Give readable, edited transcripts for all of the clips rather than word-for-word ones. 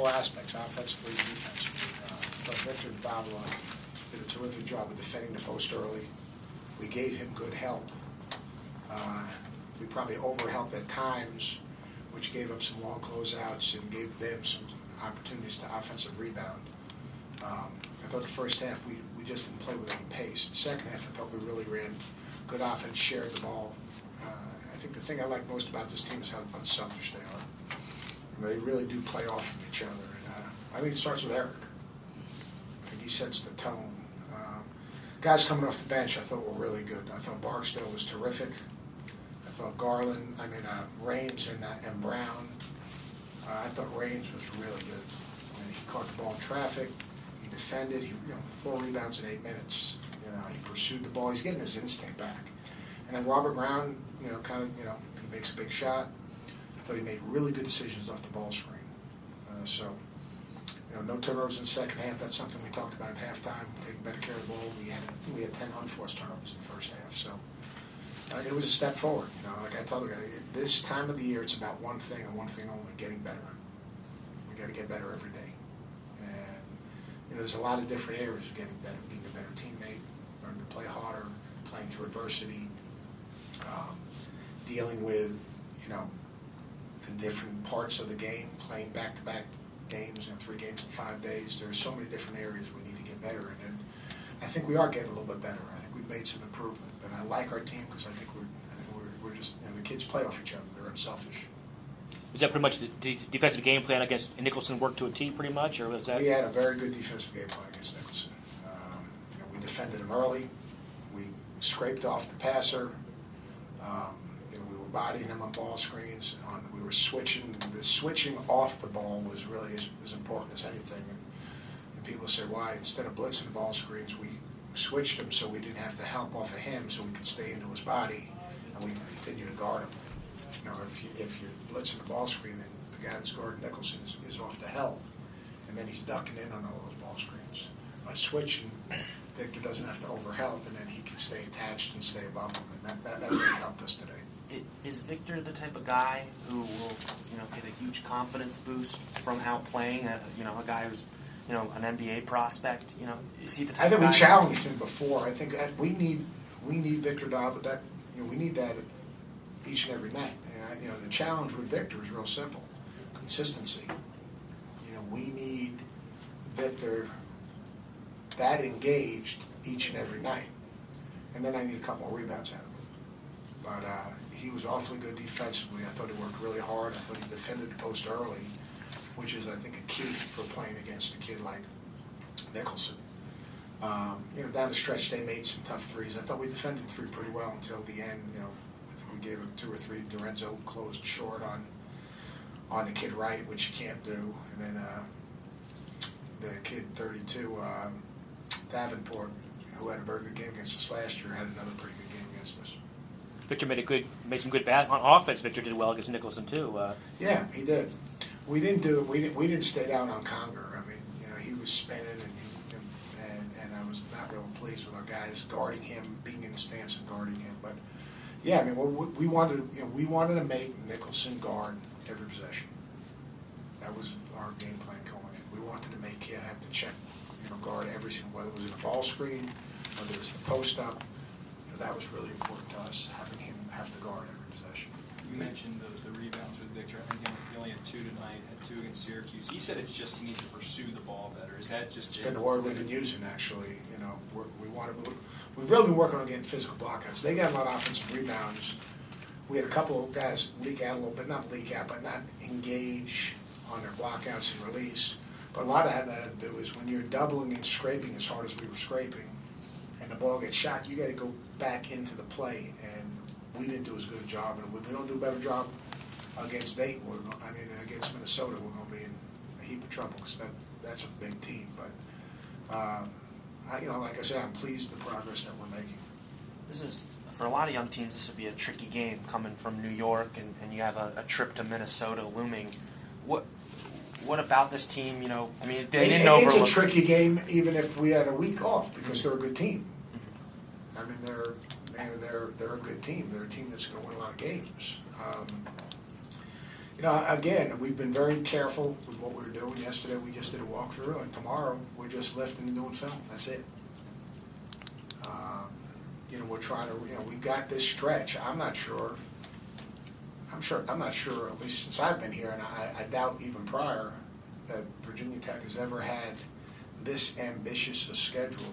all aspects, offensively and defensively. But Victor Davila did a terrific job of defending the post early. We gave him good help. We probably overhelped at times, which gave up some long closeouts and gave them some opportunities to offensive rebound. I thought the first half we just didn't play with any pace. The second half I thought we really ran good offense, shared the ball. I think the thing I like most about this team is how unselfish they are. They really do play off of each other. And I think it starts with Eric. I think he sets the tone. Guys coming off the bench I thought were really good. I thought Barksdale was terrific. I thought Raines and Brown. I thought Raines was really good. He caught the ball in traffic. He defended. He 4 rebounds in 8 minutes. He pursued the ball. He's getting his instinct back. And then Robert Brown, he makes a big shot. I thought he made really good decisions off the ball screen. No turnovers in the second half. That's something we talked about at halftime. Taking better care of the ball. We had 10 unforced turnovers in the first half. So it was a step forward. Like I told you, this time of the year, it's about one thing and one thing only: getting better. We got to get better every day. And there's a lot of different areas of getting better: being a better teammate, learning to play harder, playing through adversity, dealing with the different parts of the game, playing back-to-back games, 3 games in 5 days. There are so many different areas we need to get better in, and I think we are getting a little bit better. I think we've made some improvement, but I like our team because I think we're just the kids play off each other. They're unselfish. Was that pretty much the defensive game plan against Nicholson worked to a T, pretty much, or was that? We had a very good defensive game plan against Nicholson. We defended him early. We scraped off the passer. We were bodying him on ball screens. We were switching. The switching off the ball was really as important as anything. And people say, why? Instead of blitzing the ball screens, we switched him so we didn't have to help off of him, so we could stay into his body, and we could continue to guard him. If you're blitzing the ball screen, then the guy that's guarding Nicholson is off to hell, and then he's ducking in on all those ball screens. By switching, Victor doesn't have to overhelp, and then he can stay attached and stay above him, and that really helped us today. Is Victor the type of guy who will, get a huge confidence boost from outplaying a guy who's, an NBA prospect? Is he the type of guy? I think we challenged him before. I think we need Victor Davila. That we need that each and every night. And the challenge with Victor is real simple: consistency. We need Victor that engaged each and every night, and then I need a couple more rebounds out of him. But he was awfully good defensively. I thought he worked really hard. I thought he defended the post early, which is, I think, a key for playing against a kid like Nicholson. Down the stretch, they made some tough threes. I thought we defended 3 pretty well until the end. We gave him 2 or 3. Dorenzo closed short on the kid Wright, which you can't do. And then the kid 32, Davenport, who had a very good game against us last year, had another pretty good game against us. Victor made some good on offense. Victor did well against Nicholson too. Yeah, he did. We didn't stay down on Conger. He was spinning, and I was not real pleased with our guys guarding him, being in the stance and guarding him. But yeah, we wanted to make Nicholson guard every possession. That was our game plan going in. We wanted to make him have to check, guard every single, whether it was in a ball screen, whether it was in a post up. That was really important to us, having him have to guard every possession. You mentioned the rebounds with Victor. I think he only had 2 tonight, had 2 against Syracuse. He said it's just he needs to pursue the ball better. Is that just It's been the word we've been using, actually. We've really been working on getting physical blockouts. They got a lot of offensive rebounds. We had a couple of guys leak out a little bit, not leak out, but not engage on their blockouts and release. But a lot of that had to do is when you're doubling and scraping as hard as we were scraping, and the ball gets shot, you got to go back into the play, and we didn't do as good a job. And if we don't do a better job against Dayton, against Minnesota, we're going to be in a heap of trouble because that's a big team. But like I said, I'm pleased with the progress that we're making. This is, for a lot of young teams, this would be a tricky game coming from New York, and you have a trip to Minnesota looming. What about this team? They didn't overlook. It's a tricky game, even if we had a week off, because they're a good team. They're a good team. They're a team that's going to win a lot of games. know, again, we've been very careful with what we were doing. Yesterday, we just did a walkthrough. Like tomorrow, we're just lifting and doing film. That's it. You know, we're trying to. You know, we've got this stretch. I'm not sure. At least since I've been here, and I doubt even prior that Virginia Tech has ever had this ambitious a schedule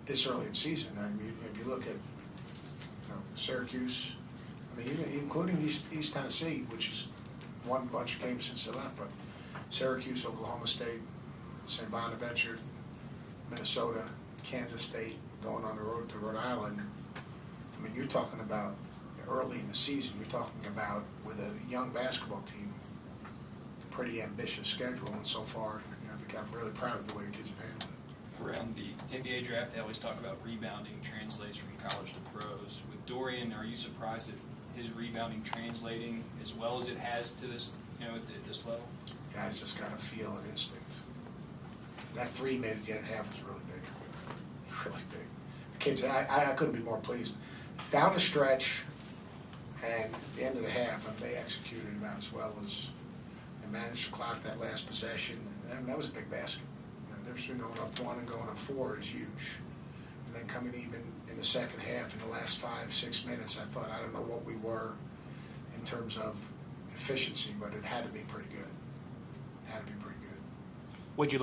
this early in season. I mean, if you look at Syracuse, I mean, even including East Tennessee, which is won a bunch of games since they left, but Syracuse, Oklahoma State, St. Bonaventure, Minnesota, Kansas State, going on the road to Rhode Island. I mean, you're talking about early in the season. You're talking about with a young basketball team, pretty ambitious schedule, and so far, I'm really proud of the way the kids have handled it. Around the NBA draft, they always talk about rebounding translates from college to pros. With Dorian, are you surprised that his rebounding translating as well as it has to this, at this level? Guys just got a feel and instinct. That 3 minute and a half was really big, really big. The kids, I couldn't be more pleased. Down the stretch, and at the end of the half, they executed about as well as they managed to clock that last possession. And that was a big basket. The difference between going up 1 and going up 4 is huge. And then coming even in the second half, in the last 5-6 minutes, I thought, I don't know what we were in terms of efficiency, but it had to be pretty good. It had to be pretty good. Would you